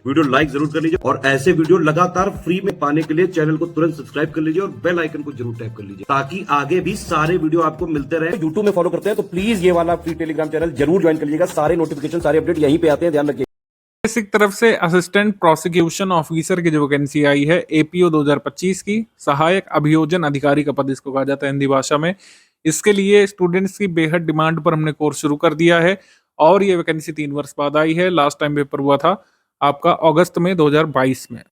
Video like जरूर कर लीजिए और ऐसे वीडियो लगातार फ्री में पाने के लिए चैनल को तुरंत सब्सक्राइब कर लीजिए और बेल आइकन को जरूर टैप कर लीजिए ताकि आगे भी सारे वीडियो आपको मिलते रहे। यूट्यूब में फॉलो करते हैं तो प्लीज ये वाला फ्री टेलीग्राम चैनल जरूर ज्वाइन कर लीजिएगा। सारे नोटिफिकेशन सारे अपडेट यहीं पे आते हैं, ध्यान रखिए। बेसिक तरफ से असिस्टेंट प्रोसिक्यूशन ऑफिसर की जो वैकेंसी आई है एपीओ 2025 की, सहायक अभियोजन अधिकारी का पद इसको कहा जाता है हिंदी भाषा में। इसके लिए स्टूडेंट्स की बेहद डिमांड पर हमने कोर्स शुरू कर दिया है और ये वैकेंसी 3 वर्ष बाद आई है। लास्ट टाइम पेपर हुआ था आपका अगस्त में 2022 में।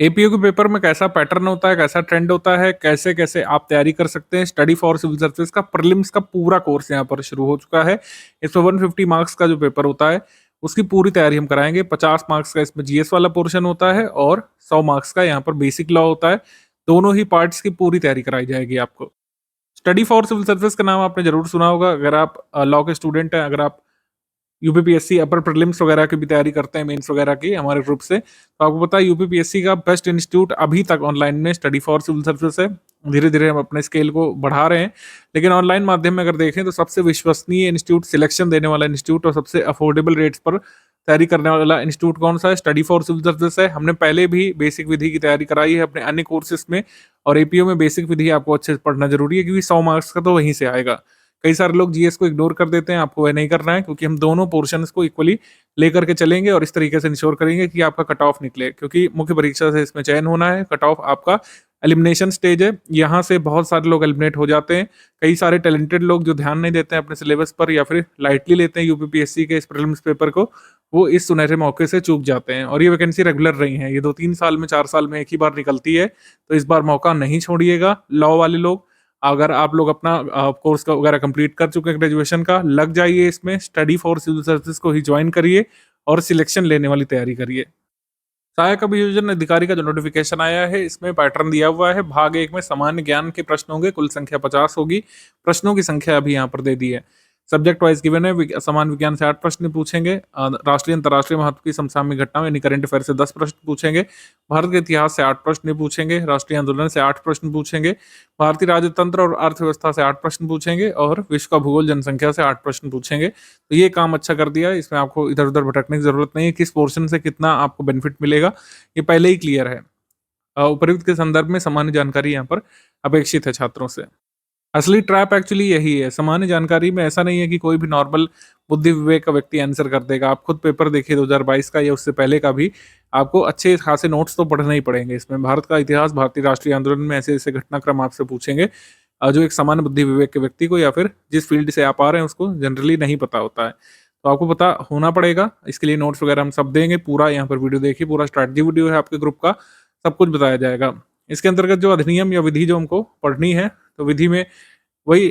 एपीओ के पेपर में कैसा पैटर्न होता है, कैसा ट्रेंड होता है, कैसे कैसे आप तैयारी कर सकते हैं, स्टडी फॉर सिविल सर्विस का प्रीलिम्स का पूरा कोर्स यहाँ पर शुरू हो चुका है। इसमें 150 मार्क्स का जो पेपर होता है उसकी पूरी तैयारी हम कराएंगे। 50 मार्क्स का इसमें जीएस वाला पोर्शन होता है और 100 मार्क्स का यहाँ पर बेसिक लॉ होता है। दोनों ही पार्ट्स की पूरी तैयारी कराई जाएगी आपको। स्टडी फॉर सिविल सर्विस का नाम आपने जरूर सुना होगा अगर आप लॉ के स्टूडेंट हैं, अगर आप यूपीपीएससी अपर प्रीलिम्स वगैरह की भी तैयारी करते हैं, मेंस वगैरह की हमारे ग्रुप से, तो आपको पता है यूपीपीएससी का बेस्ट इंस्टीट्यूट अभी तक ऑनलाइन में स्टडी फॉर सिविल सर्विस है। धीरे धीरे हम अपने स्केल को बढ़ा रहे हैं, लेकिन ऑनलाइन माध्यम में अगर देखें तो सबसे विश्वसनीय इंस्टीट्यूट, सिलेक्शन देने वाला इंस्टीट्यूट और सबसे अफोर्डेबल रेट्स पर तैयारी करने वाला इंस्टीट्यूट कौन सा है? स्टडी फॉर सिविल सर्विस है। हमने पहले भी बेसिक विधि की तैयारी कराई है अपने अन्य कोर्सेज में, और एपीओ में बेसिक विधि आपको अच्छे से पढ़ना जरूरी है क्योंकि 100 मार्क्स का तो वहीं से आएगा। कई सारे लोग जीएस को इग्नोर कर देते हैं, आपको वह नहीं करना है क्योंकि हम दोनों पोर्शंस को इक्वली लेकर के चलेंगे और इस तरीके से इंश्योर करेंगे कि आपका कट ऑफ निकले, क्योंकि मुख्य परीक्षा से इसमें चयन होना है। कट ऑफ आपका एलिमिनेशन स्टेज है, यहाँ से बहुत सारे लोग एलिमिनेट हो जाते हैं। कई सारे टैलेंटेड लोग जो ध्यान नहीं देते हैं अपने सिलेबस पर या फिर लाइटली लेते हैं यूपीपीएससी के इस प्रीलिम्स पेपर को, वो इस सुनहरे मौके से चूक जाते हैं। और ये वैकेंसी रेगुलर रही है, ये 2-3 साल में 4 साल में एक ही बार निकलती है, तो इस बार मौका नहीं छोड़िएगा। लॉ वाले लोग, अगर आप लोग अपना कोर्स का वगैरह कंप्लीट कर चुके हैं ग्रेजुएशन का, लग जाइए इसमें, स्टडी फॉर सिविल सर्विस को ही ज्वाइन करिए और सिलेक्शन लेने वाली तैयारी करिए। सहायक अभियोजन अधिकारी का जो नोटिफिकेशन आया है इसमें पैटर्न दिया हुआ है। भाग 1 में सामान्य ज्ञान के प्रश्न होंगे, कुल संख्या 50 होगी। प्रश्नों की संख्या अभी यहाँ पर दे दी है। सब्जेक्ट वाइज गिवन है, सामान्य विज्ञान से 8 प्रश्न पूछेंगे, राष्ट्रीय अंतर्राष्ट्रीय महत्व की समसामयिक घटनाओं यानी करंट अफेयर से 10 प्रश्न पूछेंगे, भारत के इतिहास से 8 प्रश्न पूछेंगे, राष्ट्रीय आंदोलन से 8 प्रश्न पूछेंगे, भारतीय राजतंत्र और अर्थव्यवस्था से 8 प्रश्न पूछेंगे और विश्व का भूगोल जनसंख्या से 8 प्रश्न पूछेंगे। तो ये काम अच्छा कर दिया, इसमें आपको इधर उधर भटकने की जरूरत नहीं है। किस पोर्शन से कितना आपको बेनिफिट मिलेगा ये पहले ही क्लियर है। उपयुक्त के संदर्भ में सामान्य जानकारी यहाँ पर अपेक्षित है छात्रों से। असली ट्रैप एक्चुअली यही है, सामान्य जानकारी में ऐसा नहीं है कि कोई भी नॉर्मल बुद्धि विवेक का व्यक्ति आंसर कर देगा। आप खुद पेपर देखिए 2022 का या उससे पहले का भी, आपको अच्छे खासे नोट्स तो पढ़ने ही पड़ेंगे। इसमें भारत का इतिहास, भारतीय राष्ट्रीय आंदोलन में ऐसे ऐसे घटनाक्रम आपसे पूछेंगे जो एक सामान्य बुद्धि विवेक के व्यक्ति को या फिर जिस फील्ड से आप आ रहे हैं उसको जनरली नहीं पता होता है। तो आपको पता होना पड़ेगा, इसके लिए नोट्स वगैरह हम सब देंगे। पूरा यहाँ पर वीडियो देखिए, पूरा स्ट्रैटेजी वीडियो है आपके ग्रुप का, सब कुछ बताया जाएगा। इसके अंतर्गत जो अधिनियम या विधि जो हमको पढ़नी है, तो विधि में वही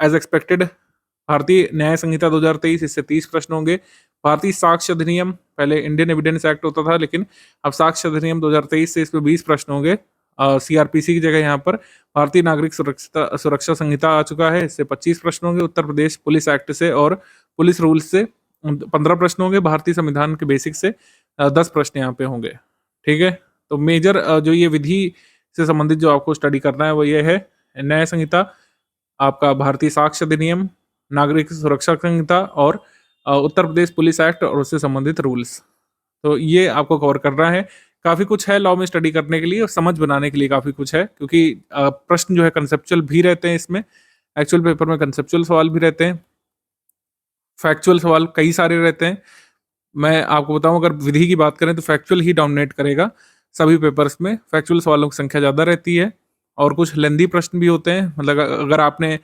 एज एक्सपेक्टेड भारतीय न्याय संहिता 2023, इससे 30 प्रश्न होंगे। भारतीय साक्ष्य अधिनियम, पहले इंडियन एविडेंस एक्ट होता था लेकिन अब साक्ष्य अधिनियम 2023 से इसमें 20 प्रश्न होंगे। सीआरपीसी की जगह यहाँ पर भारतीय नागरिक सुरक्षा संहिता आ चुका है, इससे 25 प्रश्न होंगे। उत्तर प्रदेश पुलिस एक्ट से और पुलिस रूल्स से 15 प्रश्न होंगे। भारतीय संविधान के बेसिक से 10 प्रश्न यहाँ पे होंगे। ठीक है, तो मेजर जो ये विधि से संबंधित जो आपको स्टडी करना है वो ये है, न्याय संहिता, आपका भारतीय साक्ष्य अधिनियम, नागरिक सुरक्षा संहिता और उत्तर प्रदेश पुलिस एक्ट और उससे संबंधित रूल्स। तो ये आपको कवर करना है। काफ़ी कुछ है लॉ में स्टडी करने के लिए और समझ बनाने के लिए काफ़ी कुछ है, क्योंकि प्रश्न जो है कंसेप्चुअल भी रहते हैं इसमें। एक्चुअल पेपर में कंसेप्चुअल सवाल भी रहते हैं, फैक्चुअल सवाल कई सारे रहते हैं। मैं आपको बताऊं, अगर विधि की बात करें तो फैक्चुअल ही डोमिनेट करेगा सभी पेपर्स में। फैक्चुअल सवालों की संख्या ज़्यादा रहती है और कुछ लेंदी प्रश्न भी होते हैं। मतलब अगर आपने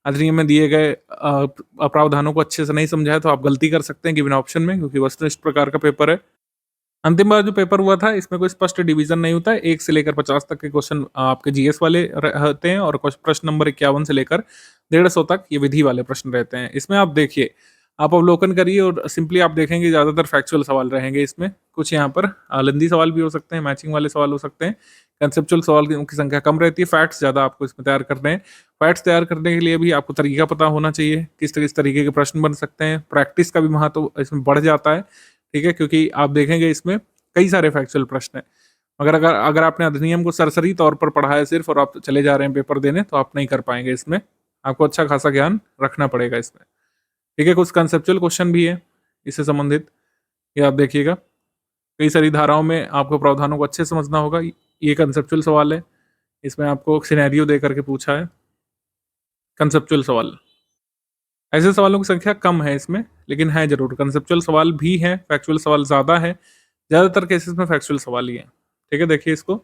अधिनियम में दिए गए प्रावधानों को अच्छे से नहीं समझा है तो आप गलती कर सकते हैं गिवन ऑप्शन में, क्योंकि वस्तुनिष्ठ प्रकार का पेपर है। अंतिम बार जो पेपर हुआ था इसमें कोई स्पष्ट डिवीजन नहीं होता है। 1 से लेकर 50 तक के क्वेश्चन आपके जीएस वाले रहते हैं और प्रश्न नंबर 51 से लेकर 150 तक ये विधि वाले प्रश्न रहते हैं। इसमें आप देखिए, आप अवलोकन करिए और सिंपली आप देखेंगे ज़्यादातर फैक्चुअल सवाल रहेंगे इसमें। कुछ यहाँ पर लेंदी सवाल भी हो सकते हैं, मैचिंग वाले सवाल हो सकते हैं। कंसेप्चुअल सवाल की संख्या कम रहती है। फैक्ट्स ज़्यादा आपको इसमें तैयार करने हैं। फैक्ट्स तैयार करने के लिए भी आपको तरीका पता होना चाहिए, किस तरीके के प्रश्न बन सकते हैं। प्रैक्टिस का भी महत्व इसमें बढ़ जाता है, ठीक है, क्योंकि आप देखेंगे इसमें कई सारे फैक्चुअल प्रश्न हैं। अगर आपने अधिनियम को सरसरी तौर पर पढ़ा है सिर्फ और आप चले जा रहे हैं पेपर देने, तो आप नहीं कर पाएंगे इसमें। आपको अच्छा खासा ज्ञान रखना पड़ेगा इसमें, ठीक है। कुछ कंसेप्चुअल क्वेश्चन भी है इससे संबंधित, ये आप देखिएगा। कई सारी धाराओं में आपको प्रावधानों को अच्छे से समझना होगा। ये कंसेप्चुअल सवाल है, इसमें आपको सिनेरियो दे करके पूछा है, कंसेप्चुअल सवाल। ऐसे सवालों की संख्या कम है इसमें, लेकिन है ज़रूर, कंसेप्चुअल सवाल भी हैं, फैक्चुअल सवाल ज़्यादा है, ज़्यादातर केसेस में फैक्चुअल सवाल ही हैं। ठीक है, देखिए इसको।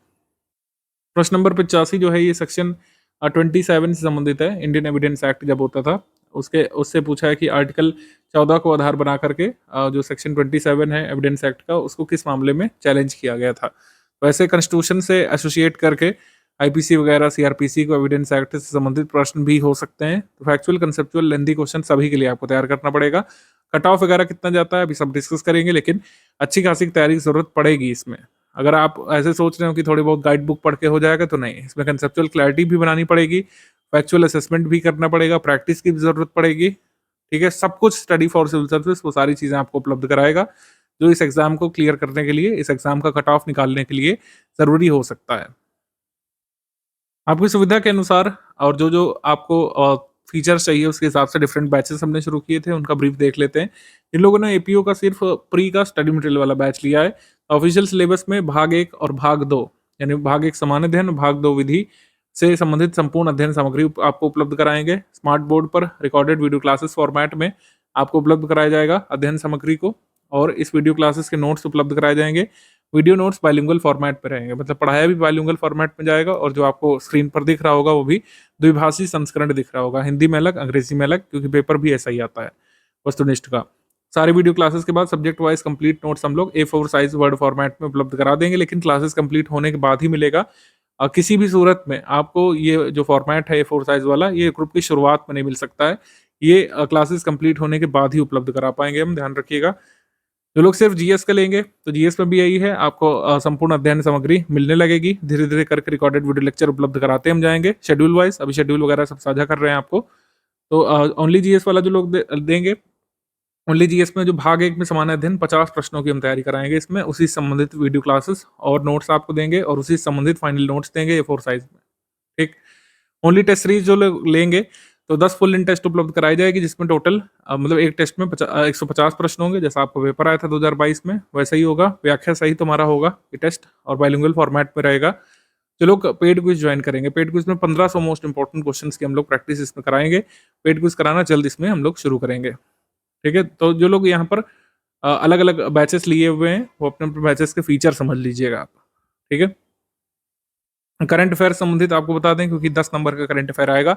प्रश्न नंबर 85 जो है ये सेक्शन 27 से संबंधित है। इंडियन एविडेंस एक्ट जब होता था, उसके उससे पूछा है कि आर्टिकल 14 को आधार बना करके जो सेक्शन 27 है एविडेंस एक्ट का, उसको किस मामले में चैलेंज किया गया था। वैसे कॉन्स्टिट्यूशन से एसोसिएट करके आईपीसी वगैरह, सीआरपीसी को एविडेंस एक्ट से संबंधित प्रश्न भी हो सकते हैं। तो फैक्चुअल, कंसेप्चुअल, लेंथी क्वेश्चन सभी के लिए आपको तैयार करना पड़ेगा। कट ऑफ वगैरह कितना जाता है अभी सब डिस्कस करेंगे, लेकिन अच्छी खासी तैयारी की जरूरत पड़ेगी इसमें। अगर आप ऐसे सोच रहे हो कि थोड़ी बहुत गाइड बुक पढ़ के हो जाएगा, तो नहीं, इसमें कंसेप्चुअल क्लैरिटी भी बनानी पड़ेगी, फैक्चुअल असेसमेंट भी करना पड़ेगा, प्रैक्टिस की भी जरूरत पड़ेगी। ठीक है, सब कुछ स्टडी फॉर सिविल सर्विस वो सारी चीजें आपको उपलब्ध कराएगा, जो इस एग्जाम को क्लियर करने के लिए, इस एग्जाम का कट ऑफ निकालने के लिए जरूरी हो सकता है। आपकी सुविधा के अनुसार और जो जो आपको फीचर्स चाहिए उसके हिसाब से डिफरेंट बैचेस हमने शुरू किए थे, उनका ब्रीफ देख लेते हैं। इन लोगों ने एपीओ का सिर्फ प्री का स्टडी मटेरियल वाला बैच लिया है। ऑफिशियल सिलेबस में भाग 1 और भाग 2, यानी भाग 1 समान अध्ययन, भाग 2 विधि से संबंधित संपूर्ण अध्ययन सामग्री आपको उपलब्ध कराएंगे। स्मार्ट बोर्ड पर रिकॉर्डेड वीडियो क्लासेस फॉर्मेट में आपको उपलब्ध कराया जाएगा अध्ययन सामग्री को, और इस वीडियो क्लासेस के नोट्स उपलब्ध कराए जाएंगे। वीडियो नोट्स बाइलिंगुअल फॉर्मेट पे रहेंगे, मतलब पढ़ाया भी बाइलिंगुअल फॉर्मेट में जाएगा, और जो आपको स्क्रीन पर दिख रहा होगा वो भी द्विभाषी संस्करण दिख रहा होगा, हिंदी में अलग, अंग्रेजी में अलग, क्योंकि पेपर भी ऐसा ही आता है वस्तुनिष्ठ का। सारे वीडियो क्लासेस के बाद सब्जेक्ट वाइज कंप्लीट नोट्स हम लोग A4 साइज वर्ड फॉर्मेट में उपलब्ध करा देंगे, लेकिन क्लासेस कंप्लीट होने के बाद ही मिलेगा। किसी भी सूरत में आपको ये जो फॉर्मेट है A4 साइज वाला, ये ग्रुप की शुरुआत में नहीं मिल सकता है, ये क्लासेस कंप्लीट होने के बाद ही उपलब्ध करा पाएंगे हम, ध्यान रखिएगा। जो लोग सिर्फ जीएस का लेंगे, तो जीएस में भी यही है, आपको संपूर्ण अध्ययन सामग्री मिलने लगेगी, धीरे धीरे करके रिकॉर्डेड वीडियो लेक्चर उपलब्ध कराते हम जाएंगे शेड्यूल वाइज। अभी शेड्यूल वगैरह सब साझा कर रहे हैं आपको। तो ओनली जीएस वाला जो लोग देंगे, ओनली जीएस में जो भाग 1 में समान अध्ययन 50 प्रश्नों की हम तैयारी कराएंगे इसमें, उसी से संबंधित वीडियो क्लासेस और नोट्स आपको देंगे, और उसी से संबंधित फाइनल नोट्स देंगे A4 साइज में। ठीक, ओनली टेस्ट सीरीज जो लोग लेंगे, तो 10 फुल इन टेस्ट उपलब्ध कराई जाएगी, जिसमें टोटल मतलब एक टेस्ट में 150 प्रश्न होंगे, जैसा आपको पेपर आया था 2022 में, वैसा ही होगा। व्याख्या सहित तुम्हारा होगा ये टेस्ट, और बाइलिंगुअल फॉर्मेट में रहेगा। जो लोग पेड क्विज ज्वाइन करेंगे, पेड क्विज में 1500 मोस्ट इंपॉर्टेंट क्वेश्चंस की हम लोग प्रैक्टिस इसमें कराएंगे। पेड क्विज कराना जल्द इसमें हम लोग शुरू करेंगे। ठीक है, तो जो लोग यहाँ पर अलग अलग बैचेस लिए हुए हैं, वो अपने अपने बैचेस के फीचर समझ लीजिएगा आप। ठीक है, करंट अफेयर संबंधित आपको बता दें, क्योंकि 10 नंबर का करंट अफेयर आएगा,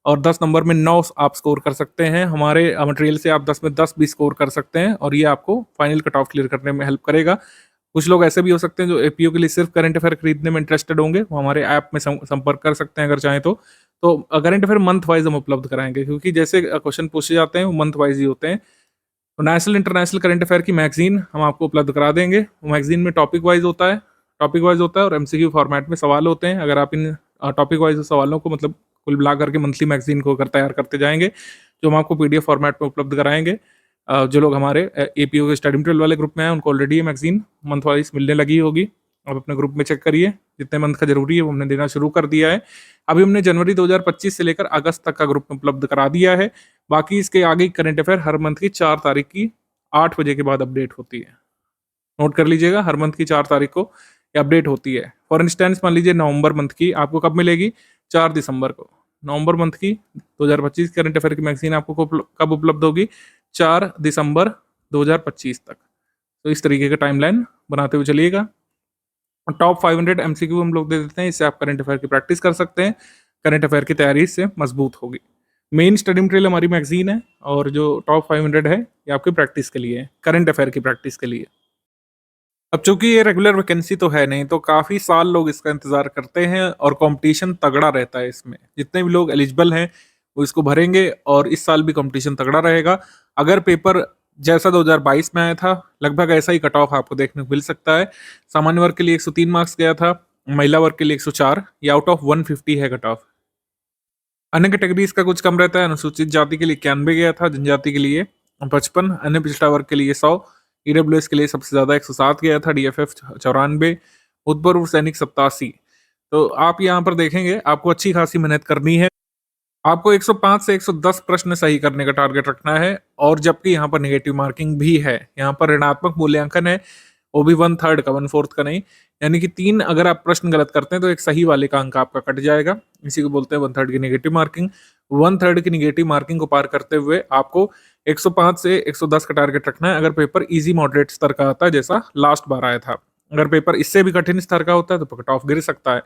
और 10 नंबर में 9 आप स्कोर कर सकते हैं। हमारे मटेरियल से आप 10 में 10 भी स्कोर कर सकते हैं, और ये आपको फाइनल कट ऑफ क्लियर करने में हेल्प करेगा। कुछ लोग ऐसे भी हो सकते हैं जो एपीओ के लिए सिर्फ करंट अफेयर खरीदने में इंटरेस्टेड होंगे, वो हमारे ऐप में संपर्क कर सकते हैं अगर चाहें तो। करंट अफेयर मंथ वाइज हम उपलब्ध कराएंगे, क्योंकि जैसे क्वेश्चन पूछे जाते हैं वो मंथ वाइज ही होते हैं। तो नेशनल इंटरनेशनल करंट अफेयर की मैगजीन हम आपको उपलब्ध करा देंगे। वो मैगजीन में टॉपिक वाइज होता है और एमसीक्यू फॉर्मेट में सवाल होते हैं। अगर आप इन टॉपिक वाइज सवालों को मतलब कुल मिला करके मंथली मैगजीन को अगर तैयार करते जाएंगे, जो हम आपको पीडीएफ फॉर्मेट में उपलब्ध कराएंगे। जो लोग हमारे एपीओ के स्टडी मटेरियल वाले ग्रुप में हैं, उनको ऑलरेडी ये मैगजीन मंथ वाइज मिलने लगी होगी। आप अपने ग्रुप में चेक करिए, जितने मंथ का जरूरी है वो हमने देना शुरू कर दिया है। अभी हमने जनवरी 2025 से लेकर अगस्त तक का ग्रुप में उपलब्ध करा दिया है। बाकी इसके आगे करंट अफेयर हर मंथ की 4 तारीख की 8 बजे के बाद अपडेट होती है। नोट कर लीजिएगा, हर मंथ की 4 तारीख को ये अपडेट होती है। फॉर इंस्टेंस मान लीजिए नवंबर मंथ की आपको कब मिलेगी, 4 दिसंबर को। नवंबर मंथ की 2025 करंट अफेयर की मैगजीन आपको कब उपलब्ध होगी, 4 दिसंबर 2025 तक। तो इस तरीके का टाइमलाइन बनाते हुए चलिएगा। टॉप 500 एमसीक्यू हम लोग दे देते हैं, इससे आप करंट अफेयर की प्रैक्टिस कर सकते हैं। करंट अफेयर की तैयारी इससे मजबूत होगी। मेन स्टडी मटेरियल हमारी मैगजीन है, और जो टॉप 500 है ये आपकी प्रैक्टिस के लिए है, करंट अफेयर की प्रैक्टिस के लिए। अब चूंकि ये रेगुलर वैकेंसी तो है नहीं, तो काफ़ी साल लोग इसका इंतज़ार करते हैं, और कंपटीशन तगड़ा रहता है इसमें। जितने भी लोग एलिजिबल हैं वो इसको भरेंगे, और इस साल भी कंपटीशन तगड़ा रहेगा। अगर पेपर जैसा 2022 में आया था, लगभग ऐसा ही कट ऑफ आपको देखने को मिल सकता है। सामान्य वर्ग के लिए 103 मार्क्स गया था, महिला वर्ग के लिए 104, ये आउट ऑफ 150 है कट ऑफ। अन्य कैटेगरीज का कुछ कम रहता है। अनुसूचित जाति के लिए 91 गया था, जनजाति के लिए 55, अन्य पिछड़ा वर्ग के लिए 100, ईडब्ल्यूएस के लिए सबसे ज्यादा 107 गया था, डीएफएफ 94, भूतपूर्व सैनिक 87। तो आप यहाँ पर देखेंगे आपको अच्छी खासी मेहनत करनी है। आपको 105 से 110 प्रश्न सही करने का टारगेट रखना है, और जबकि यहाँ पर नेगेटिव मार्किंग भी है, यहाँ पर ऋणात्मक मूल्यांकन है। वो भी 1/3 का, 1/4 का नहीं। यानी कि 3 अगर आप प्रश्न गलत करते हैं तो एक सही वाले का अंक आपका कट जाएगा। इसी को बोलते हैं 1/3 की नेगेटिव मार्किंग। 1/3 की नेगेटिव मार्किंग को पार करते हुए आपको 105 से 110 का टारगेट रखना है, अगर पेपर ईजी मॉडरेट स्तर का आता है जैसा लास्ट बार आया था। अगर पेपर इससे भी कठिन स्तर का होता है तो कट ऑफ गिर सकता है।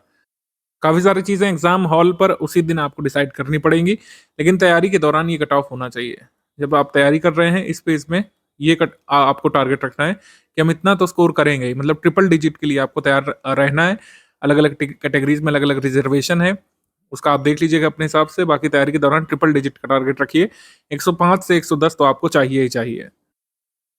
काफ़ी सारी चीज़ें एग्ज़ाम हॉल पर उसी दिन आपको डिसाइड करनी पड़ेंगी, लेकिन तैयारी के दौरान ये कट ऑफ होना चाहिए। जब आप तैयारी कर रहे हैं इस पेज में, ये आपको टारगेट रखना है कि हम इतना तो स्कोर करेंगे ही, मतलब ट्रिपल डिजिट के लिए आपको तैयार रहना है। अलग-अलग कैटेगरीज़ में अलग-अलग रिज़र्वेशन है, उसका आप देख लीजिएगा अपने हिसाब से। बाकी तैयारी के दौरान ट्रिपल डिजिट का टारगेट रखिए। 105 से 110 तो आपको चाहिए ही चाहिए।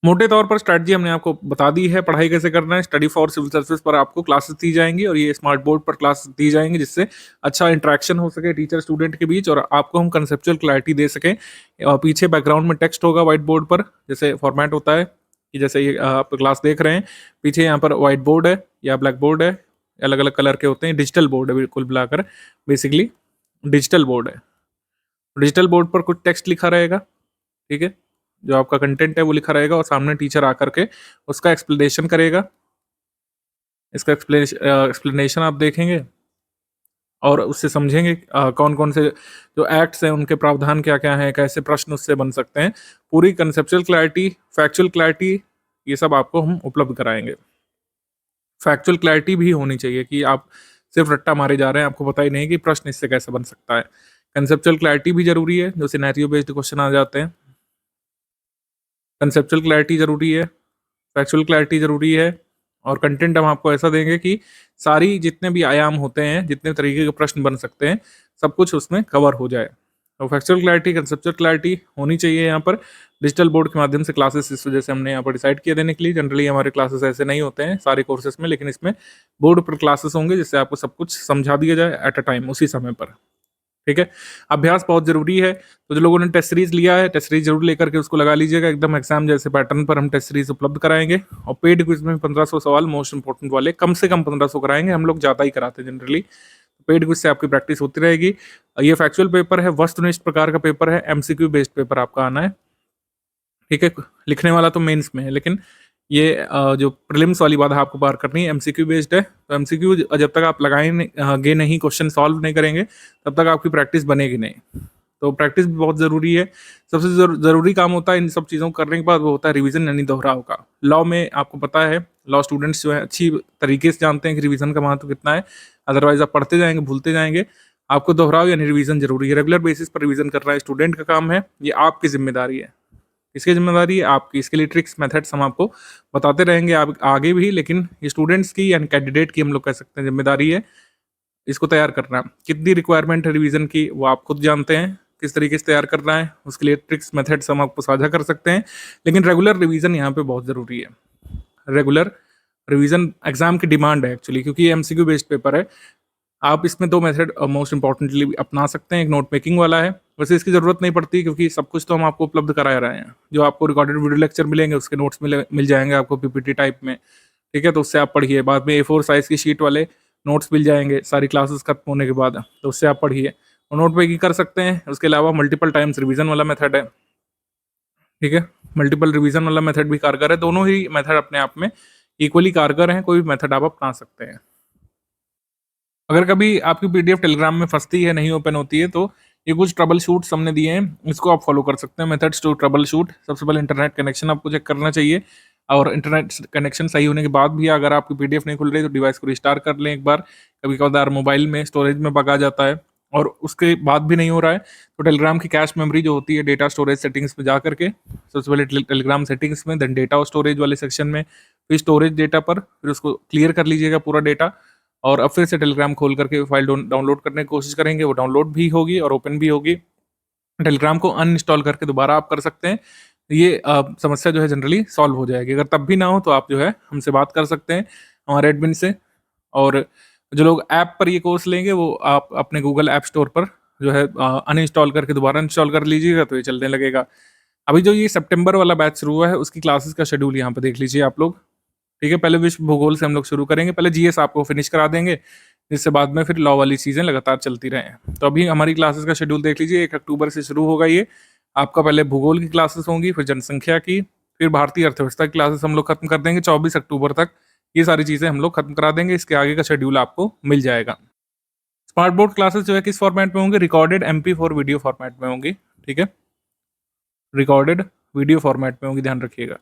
मोटे तौर पर स्ट्रैटेजी हमने आपको बता दी है, पढ़ाई कैसे करना है। स्टडी फॉर सिविल सर्विस पर आपको क्लासेस दी जाएंगी और ये स्मार्ट बोर्ड पर क्लास दी जाएंगी, जिससे अच्छा इंटरेक्शन हो सके टीचर स्टूडेंट के बीच और आपको हम कंसेप्चुअल क्लैरिटी दे सकें। और पीछे बैकग्राउंड में टेक्स्ट होगा व्हाइट बोर्ड पर, जैसे फॉर्मेट होता है कि जैसे ये आप क्लास देख रहे हैं, पीछे यहाँ पर व्हाइट बोर्ड है या ब्लैक बोर्ड है, अलग अलग कलर के होते हैं। डिजिटल बोर्ड है बिल्कुल मिलाकर, बेसिकली डिजिटल बोर्ड है। डिजिटल बोर्ड पर कुछ टेक्स्ट लिखा रहेगा, ठीक है, जो आपका कंटेंट है वो लिखा रहेगा और सामने टीचर आकर के उसका एक्सप्लेनेशन करेगा। इसका एक्सप्लेनेशन आप देखेंगे और उससे समझेंगे कौन कौन से जो एक्ट्स हैं उनके प्रावधान क्या क्या हैं, कैसे प्रश्न उससे बन सकते हैं। पूरी कंसेप्चुअल क्लैरिटी, फैक्चुअल क्लैरिटी, ये सब आपको हम उपलब्ध कराएंगे। फैक्चुअल क्लैरिटी भी होनी चाहिए कि आप सिर्फ रट्टा मारे जा रहे हैं, आपको पता ही नहीं कि प्रश्न इससे कैसे बन सकता है। कंसेप्चुअल क्लैरिटी भी जरूरी है, जो सिनेरियो बेस्ड क्वेश्चन आ जाते हैं। कंसेप्चुअल क्लैरिटी ज़रूरी है, फैक्चुअल क्लैरिटी ज़रूरी है और कंटेंट हम आपको ऐसा देंगे कि सारी जितने भी आयाम होते हैं, जितने तरीके के प्रश्न बन सकते हैं, सब कुछ उसमें कवर हो जाए। तो फैक्चुअल क्लैरिटी, कंसेप्चुअल क्लैरिटी होनी चाहिए यहाँ पर। डिजिटल बोर्ड के माध्यम से क्लासेस इस वजह से हमने यहाँ पर डिसाइड किया देने के लिए। जनरली हमारे क्लासेस ऐसे नहीं होते हैं सारे कोर्सेज में, लेकिन इसमें बोर्ड पर क्लासेस होंगे जिससे आपको सब कुछ समझा दिया जाए एट अ टाइम, उसी समय पर। ठीक है, अभ्यास बहुत ज़रूरी है। तो जो लोगों ने टेस्ट सीरीज लिया है, टेस्ट सीरीज जरूर लेकर के उसको लगा लीजिएगा। एकदम एग्जाम जैसे पैटर्न पर हम टेस्ट सीरीज उपलब्ध कराएंगे और पेड क्विज में 1500 सवाल मोस्ट इंपॉर्टेंट वाले कम से कम 1500 कराएंगे। हम लोग ज़्यादा ही कराते हैं जनरली। पेड क्विज से आपकी प्रैक्टिस होती रहेगी। ये फैक्चुअल पेपर है, वस्तुनिष्ठ प्रकार का पेपर है, एमसीक्यू बेस्ड पेपर आपका आना है। ठीक है, लिखने वाला तो मेंस में है, लेकिन ये जो प्रीलिम्स वाली बात आपको पार करनी है, एमसीक्यू बेस्ड है। तो एमसीक्यू जब तक आप लगाएंगे नहीं, क्वेश्चन सॉल्व नहीं करेंगे, तब तक आपकी प्रैक्टिस बनेगी नहीं। तो प्रैक्टिस भी बहुत ज़रूरी है। सबसे ज़रूरी काम होता है इन सब चीज़ों को करने के बाद, वो होता है रिवीजन यानी दोहराव का। लॉ में आपको पता है, लॉ स्टूडेंट्स जो है अच्छी तरीके से जानते हैं कि रिवीजन का महत्व कितना है। अदरवाइज आप पढ़ते जाएंगे, भूलते जाएंगे। आपको दोहराव यानी रिवीजन जरूरी है। रेगुलर बेसिस पर रिवीजन करना है स्टूडेंट का काम है, ये आपकी जिम्मेदारी है। इसकी जिम्मेदारी है आपकी। इसके लिए ट्रिक्स मेथड्स हम आपको बताते रहेंगे आप आगे भी, लेकिन ये स्टूडेंट्स की यानी कैंडिडेट की हम लोग कह सकते हैं जिम्मेदारी है इसको तैयार करना। कितनी रिक्वायरमेंट है रिवीजन की वो आप खुद जानते हैं, किस तरीके से तैयार करना है। उसके लिए ट्रिक्स मेथड्स हम आपको साझा कर सकते हैं, लेकिन रेगुलर रिवीजन यहाँ पे बहुत ज़रूरी है। रेगुलर रिवीजन एग्जाम की डिमांड है एक्चुअली, क्योंकि ये एमसीक्यू बेस्ड पेपर है। आप इसमें 2 मेथड मोस्ट इंपॉर्टेंटली अपना सकते हैं। एक नोट मेकिंग वाला है, वैसे इसकी ज़रूरत नहीं पड़ती क्योंकि सब कुछ तो हम आपको उपलब्ध करा रहे हैं। जो आपको रिकॉर्डेड वीडियो लेक्चर मिलेंगे उसके नोट्स मिल जाएंगे आपको पीपीटी टाइप में। ठीक है, तो उससे आप पढ़िए। बाद में A4 साइज़ की शीट वाले नोट्स मिल जाएंगे सारी क्लासेस खत्म होने के बाद, तो उससे आप पढ़िए और नोट मेकिंग कर सकते हैं। उसके अलावा मल्टीपल टाइम्स रिवीजन वाला मेथड है। ठीक है, मल्टीपल रिवीजन वाला मेथड भी कारगर है। दोनों ही मेथड अपने आप में इक्वली कारगर हैं, कोई भी मेथड आप अपना सकते हैं। अगर कभी आपकी पीडीएफ टेलीग्राम में फंसती है, नहीं ओपन होती है, तो ये कुछ ट्रबल शूट्स हमने दिए हैं, इसको आप फॉलो कर सकते हैं। Methods to troubleshoot. सबसे पहले इंटरनेट कनेक्शन आपको चेक करना चाहिए, और इंटरनेट कनेक्शन सही होने के बाद भी अगर आपकी पीडीएफ नहीं खुल रही तो डिवाइस को रिस्टार्ट कर लें एक बार। कभी कभार मोबाइल में स्टोरेज में बग आ जाता है और उसके बाद भी नहीं हो रहा है, तो टेलीग्राम की कैश मेमोरी जो होती है, डेटा स्टोरेज सेटिंग्स में जा करके सबसे पहले टेलीग्राम सेटिंग्स में, देन डेटा और स्टोरेज वाले सेक्शन में, फिर स्टोरेज डेटा पर, फिर उसको क्लियर कर लीजिएगा पूरा डेटा। और अब फिर से टेलीग्राम खोल करके फाइल डाउनलोड करने की कोशिश करेंगे, वो डाउनलोड भी होगी और ओपन भी होगी। टेलीग्राम को अनइंस्टॉल करके दोबारा आप कर सकते हैं। ये समस्या जो है जनरली सॉल्व हो जाएगी। अगर तब भी ना हो तो आप जो है हमसे बात कर सकते हैं हमारे एडमिन से। और जो लोग ऐप पर ये कोर्स लेंगे वो आप अपने गूगल ऐप स्टोर पर जो है अनइंस्टॉल करके दोबारा इंस्टॉल कर लीजिएगा, तो ये चलने लगेगा। अभी जो ये सितंबर वाला बैच शुरू हुआ है उसकी क्लासेस का शेड्यूल यहाँ पर देख लीजिए आप लोग। ठीक है, पहले विश्व भूगोल से हम लोग शुरू करेंगे, पहले जीएस आपको फिनिश करा देंगे, जिससे बाद में फिर लॉ वाली चीज़ें लगातार चलती रहें। तो अभी हमारी क्लासेस का शेड्यूल देख लीजिए। 1 अक्टूबर से शुरू होगा ये। आपका पहले भूगोल की क्लासेस होंगी, फिर जनसंख्या की, फिर भारतीय अर्थव्यवस्था की क्लासेस हम लोग खत्म कर देंगे 24 अक्टूबर तक। ये सारी चीज़ें हम लोग खत्म करा देंगे, इसके आगे का शेड्यूल आपको मिल जाएगा। स्मार्ट बोर्ड क्लासेस जो है किस फॉर्मेट में होंगे, रिकॉर्डेड MP4 वीडियो फॉर्मेट में होंगी, ठीक है, रिकॉर्डेड वीडियो फॉर्मेट में होंगी, ध्यान रखिएगा।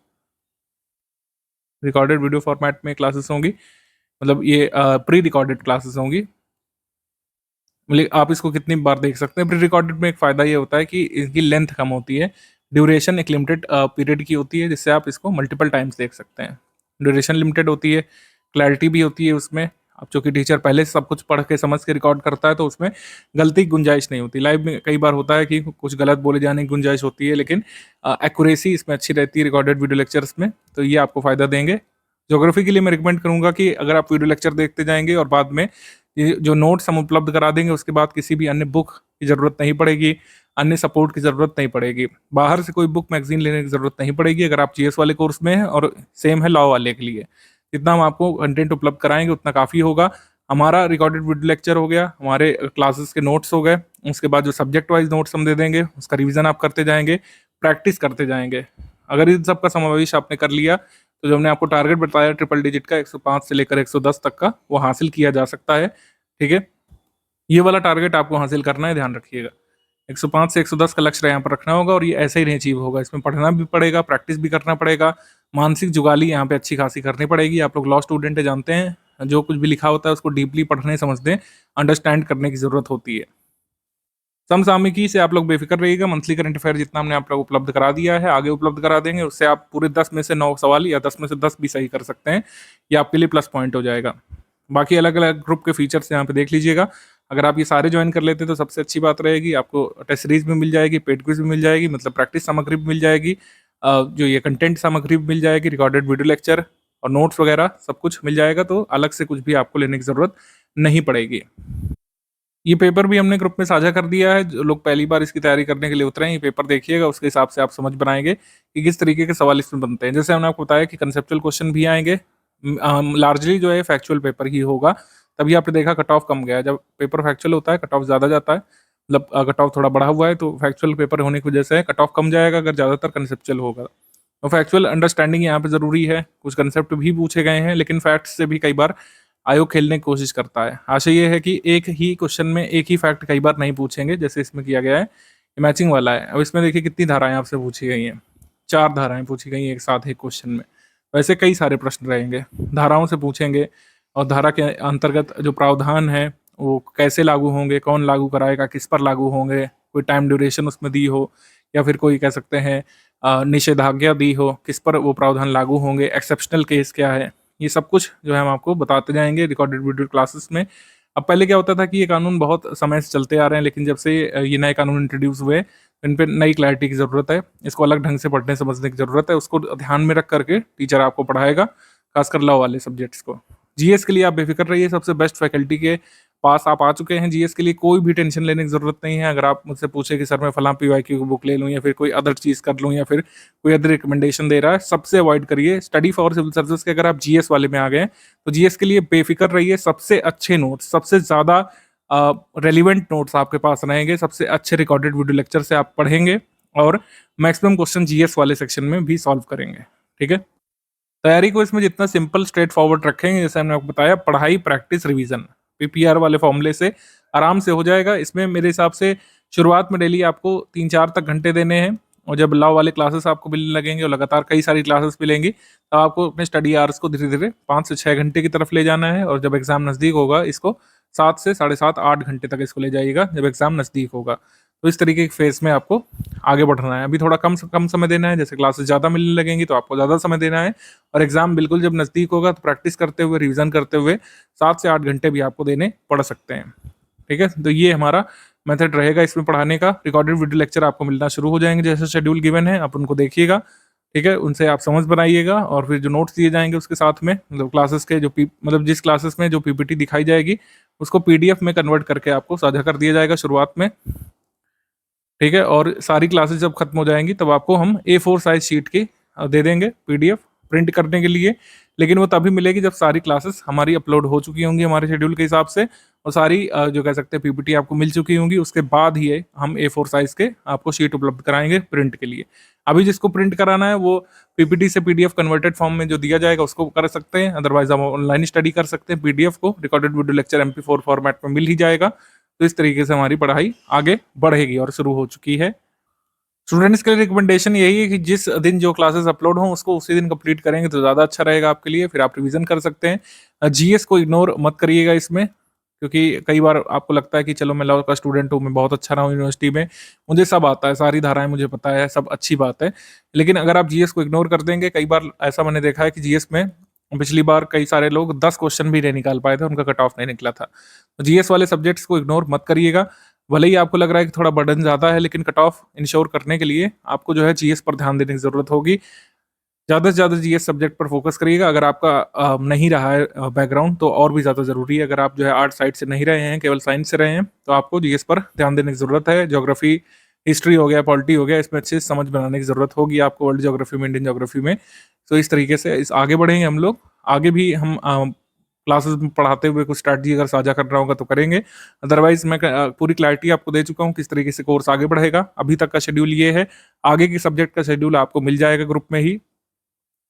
रिकॉर्डेड वीडियो फॉर्मेट में क्लासेस होंगी, मतलब ये प्री रिकॉर्डेड क्लासेस होंगी, मतलब आप इसको कितनी बार देख सकते हैं। प्री रिकॉर्डेड में एक फ़ायदा ये होता है कि इनकी लेंथ कम होती है, ड्यूरेशन एक लिमिटेड पीरियड की होती है, जिससे आप इसको मल्टीपल टाइम्स देख सकते हैं। ड्यूरेशन लिमिटेड होती है, क्लैरिटी भी होती है उसमें। अब चूँकि टीचर पहले से सब कुछ पढ़ के समझ के रिकॉर्ड करता है, तो उसमें गलती की गुंजाइश नहीं होती। लाइव में कई बार होता है कि कुछ गलत बोले जाने की गुंजाइश होती है, लेकिन एक्यूरेसी इसमें अच्छी रहती है रिकॉर्डेड वीडियो लेक्चर्स में, तो ये आपको फ़ायदा देंगे। ज्योग्राफी के लिए मैं रिकमेंड करूँगा कि अगर आप वीडियो लेक्चर देखते जाएंगे और बाद में ये जो नोट्स हम उपलब्ध करा देंगे, उसके बाद किसी भी अन्य बुक की ज़रूरत नहीं पड़ेगी, अन्य सपोर्ट की ज़रूरत नहीं पड़ेगी। बाहर से कोई बुक मैगज़ीन लेने की ज़रूरत नहीं पड़ेगी अगर आप जीएस वाले कोर्स में हैं, और सेम है लॉ वाले के लिए। जितना हम आपको कंटेंट उपलब्ध कराएँगे उतना काफ़ी होगा। हमारा रिकॉर्डेड वीडियो लेक्चर हो गया, हमारे क्लासेस के नोट्स हो गए, उसके बाद जो सब्जेक्ट वाइज़ नोट्स हम दे देंगे, उसका रिवीजन आप करते जाएँगे, प्रैक्टिस करते जाएँगे। अगर इन सब का समावेश आपने कर लिया, तो जो हमने आपको टारगेट बताया ट्रिपल डिजिट का 105 से लेकर 110 तक का, वो हासिल किया जा सकता है, ठीक है। ये वाला टारगेट आपको हासिल करना है, ध्यान रखिएगा। 105 से 110 का लक्ष्य यहाँ पर रखना होगा, और ये ऐसे ही नहीं अचीव होगा। इसमें पढ़ना भी पड़ेगा, प्रैक्टिस भी करना पड़ेगा, मानसिक जुगाली यहाँ पे अच्छी खासी करनी पड़ेगी। आप लोग लॉ स्टूडेंट है, जानते हैं, जो कुछ भी लिखा होता है उसको डीपली पढ़ने, समझने, अंडरस्टैंड करने की ज़रूरत होती है। समसामयिकी से आप लोग बेफिक्र रहिएगा। मंथली करंट अफेयर जितना हमने आप लोग उपलब्ध करा दिया है, आगे उपलब्ध करा देंगे। उससे आप पूरे 10 में से 9 सवाल या 10 में से 10 भी सही कर सकते हैं। ये आपके लिए प्लस पॉइंट हो जाएगा। बाकी अलग-अलग ग्रुप के फीचर्स यहाँ पे देख लीजिएगा। अगर आप ये सारे जॉइन कर लेते हैं तो सबसे अच्छी बात रहेगी, आपको टेस्ट सीरीज भी मिल जाएगी, पेड क्विज भी मिल जाएगी, मतलब प्रैक्टिस सामग्री भी मिल जाएगी, जो ये कंटेंट सामग्री भी मिल जाएगी, रिकॉर्डेड वीडियो लेक्चर और नोट्स वगैरह सब कुछ मिल जाएगा। तो अलग से कुछ भी आपको लेने की ज़रूरत नहीं पड़ेगी। ये पेपर भी हमने ग्रुप में साझा कर दिया है। जो लोग पहली बार इसकी तैयारी करने के लिए उतरे हैं, ये पेपर देखिएगा, उसके हिसाब से आप समझ बनाएंगे कि किस तरीके के सवाल इसमें बनते हैं। जैसे हमने आपको बताया कि कंसेप्चुअल क्वेश्चन भी आएंगे, लार्जली जो है फैक्चुअल पेपर ही होगा। तभी आपने देखा कट ऑफ कम गया है। जब पेपर फैक्चुअल होता है कट ऑफ ज़्यादा जाता है, मतलब कट ऑफ थोड़ा बढ़ा हुआ है, तो फैक्चुअल पेपर होने की वजह से कट ऑफ कम जाएगा अगर ज़्यादातर कंसेप्चुअल होगा। तो फैक्चुअल अंडरस्टैंडिंग यहाँ पे ज़रूरी है। कुछ कंसेप्ट भी पूछे गए हैं, लेकिन फैक्ट्स से भी कई बार आयोग खेलने की कोशिश करता है। आशा ये है कि एक ही क्वेश्चन में एक ही फैक्ट कई बार नहीं पूछेंगे, जैसे इसमें किया गया है। मैचिंग वाला है। अब इसमें देखिए कितनी धाराएं आपसे पूछी गई हैं, 4 धाराएं पूछी गई हैं एक साथ एक क्वेश्चन में। वैसे कई सारे प्रश्न रहेंगे, धाराओं से पूछेंगे, और धारा के अंतर्गत जो प्रावधान है वो कैसे लागू होंगे, कौन लागू कराएगा, किस पर लागू होंगे, कोई टाइम ड्यूरेशन उसमें दी हो, या फिर कोई कह सकते हैं निषेधाज्ञा दी हो, किस पर वो प्रावधान लागू होंगे, एक्सेप्शनल केस क्या है, ये सब कुछ जो है हम आपको बताते जाएंगे रिकॉर्डेड वीडियो क्लासेस में। अब पहले क्या होता था कि ये कानून बहुत समय से चलते आ रहे हैं, लेकिन जब से ये नए कानून इंट्रोड्यूस हुए, इन पर नई क्लैरिटी की ज़रूरत है, इसको अलग ढंग से पढ़ने समझने की ज़रूरत है। उसको ध्यान में रख करके टीचर आपको पढ़ाएगा, खासकर लॉ वाले सब्जेक्ट्स को। जीएस के लिए आप बेफिक्र रहिए, सबसे बेस्ट फैकल्टी के पास आप आ चुके हैं। जीएस के लिए कोई भी टेंशन लेने की ज़रूरत नहीं है। अगर आप मुझसे पूछे कि सर मैं फलां पीवाईक्यू की बुक ले लूँ, या फिर कोई अदर चीज़ कर लूँ, या फिर कोई अदर रिकमेंडेशन दे रहा है, सबसे अवॉइड करिए। स्टडी फॉर सिविल सर्विस के अगर आप जीएस वाले में आ गए, तो जीएस के लिए बेफिक्र रहिए। सबसे अच्छे नोट्स, सबसे ज़्यादा रेलिवेंट नोट्स आपके पास रहेंगे, सबसे अच्छे रिकॉर्डेड वीडियो लेक्चर से आप पढ़ेंगे, और मैक्सिमम क्वेश्चन जीएस वाले सेक्शन में भी सॉल्व करेंगे, ठीक है। तैयारी को इसमें जितना सिंपल स्ट्रेट फॉरवर्ड रखेंगे, जैसे हमने आपको बताया, पढ़ाई प्रैक्टिस रिवीजन पीपीआर वाले फॉर्मूले से आराम से हो जाएगा। इसमें मेरे हिसाब से शुरुआत में डेली आपको 3-4 तक घंटे देने हैं, और जब लॉ वाले क्लासेस आपको मिलने लगेंगे और लगातार कई सारी क्लासेस मिलेंगी, तो आपको अपने स्टडी आवर्स को धीरे धीरे 5 से 6 घंटे की तरफ ले जाना है। और जब एग्जाम नज़दीक होगा, इसको 7 से 7.5 8 घंटे तक इसको ले जाइएगा, जब एग्जाम नज़दीक होगा। तो इस तरीके के फेज में आपको आगे बढ़ना है। अभी थोड़ा कम समय देना है, जैसे क्लासेस ज़्यादा मिलने लगेंगी तो आपको ज़्यादा समय देना है, और एग्जाम बिल्कुल जब नज़दीक होगा तो प्रैक्टिस करते हुए, रिवीजन करते हुए 7 से 8 घंटे भी आपको देने पड़ सकते हैं, ठीक है। तो ये हमारा मेथड रहेगा इसमें पढ़ाने का। रिकॉर्डेड वीडियो लेक्चर आपको मिलना शुरू हो जाएंगे, जैसे शेड्यूल गिवन है, आप उनको देखिएगा, ठीक है। उनसे आप समझ बनाइएगा, और फिर जो नोट्स दिए जाएंगे उसके साथ में, मतलब क्लासेस के जो मतलब जिस क्लासेस में जो पीपीटी दिखाई जाएगी, उसको पीडीएफ में कन्वर्ट करके आपको साझा कर दिया जाएगा शुरुआत में, ठीक है। और सारी क्लासेस जब खत्म हो जाएंगी, तब आपको हम A4 साइज शीट की दे देंगे पीडीएफ, प्रिंट करने के लिए, लेकिन वो तभी मिलेगी जब सारी क्लासेस हमारी अपलोड हो चुकी होंगी हमारे शेड्यूल के हिसाब से, और सारी जो कह सकते हैं पीपीटी आपको मिल चुकी होंगी। उसके बाद ही हम A4 साइज के आपको शीट उपलब्ध कराएंगे प्रिंट के लिए। अभी जिसको प्रिंट कराना है वो पीपीटी से पीडीएफ कन्वर्टेड फॉर्म में जो दिया जाएगा उसको कर सकते हैं, अदरवाइज हम ऑनलाइन स्टडी कर सकते हैं। पीडीएफ को recorded video lecture MP4 format में मिल ही जाएगा। तो इस तरीके से हमारी पढ़ाई आगे बढ़ेगी और शुरू हो चुकी है। स्टूडेंट्स के लिए रिकमेंडेशन यही है कि जिस दिन जो क्लासेस अपलोड हों उसको उसी दिन कंप्लीट करेंगे तो ज़्यादा अच्छा रहेगा आपके लिए, फिर आप रिवीजन कर सकते हैं। जीएस को इग्नोर मत करिएगा इसमें, क्योंकि कई बार आपको लगता है कि चलो मैं लॉ का स्टूडेंट हूँ, मैं बहुत अच्छा रहा हूँ यूनिवर्सिटी में, मुझे सब आता है, सारी धाराएं मुझे पता है, सब अच्छी बात है। लेकिन अगर आप जीएस को इग्नोर कर देंगे, कई बार ऐसा मैंने देखा है कि जीएस में पिछली बार कई सारे लोग 10 क्वेश्चन भी नहीं निकाल पाए थे, उनका कट ऑफ नहीं निकला था। तो जीएस वाले सब्जेक्ट्स को इग्नोर मत करिएगा। भले ही आपको लग रहा है कि थोड़ा बर्डन ज़्यादा है, लेकिन कट ऑफ इंश्योर करने के लिए आपको जो है जीएस पर ध्यान देने की ज़रूरत होगी। ज़्यादा से ज़्यादा जीएस सब्जेक्ट पर फोकस करिएगा। अगर आपका नहीं रहा है बैकग्राउंड तो और भी ज़्यादा ज़रूरी है। अगर आप जो है आर्ट साइड से नहीं रहे हैं, केवल साइंस से रहे हैं, तो आपको जीएस पर ध्यान देने की ज़रूरत है। ज्योग्राफी, हिस्ट्री हो गया, पॉलिटी हो गया, इसमें अच्छे से समझ बनाने की ज़रूरत होगी आपको, वर्ल्ड ज्योग्राफी में, इंडियन ज्योग्राफी में। तो इस तरीके से इस आगे बढ़ेंगे हम लोग। आगे भी हम क्लासेस में पढ़ाते हुए कुछ स्ट्रैटेजी अगर साझा करना होगा तो करेंगे। अदरवाइज मैं पूरी क्लैरिटी आपको दे चुका हूँ किस तरीके से कोर्स आगे बढ़ेगा। अभी तक का शेड्यूल ये है, आगे की सब्जेक्ट का शेड्यूल आपको मिल जाएगा ग्रुप में ही,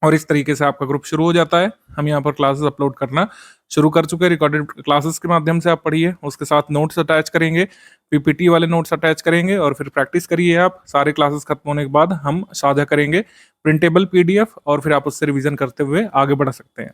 और इस तरीके से आपका ग्रुप शुरू हो जाता है। हम यहाँ पर क्लासेस अपलोड करना शुरू कर चुके हैं। रिकॉर्डेड क्लासेस के माध्यम से आप पढ़िए, उसके साथ नोट्स अटैच करेंगे, पीपीटी वाले नोट्स अटैच करेंगे, और फिर प्रैक्टिस करिए आप। सारे क्लासेस खत्म होने के बाद हम साझा करेंगे प्रिंटेबल पीडीएफ, और फिर आप उससे रिवीजन करते हुए आगे बढ़ सकते हैं।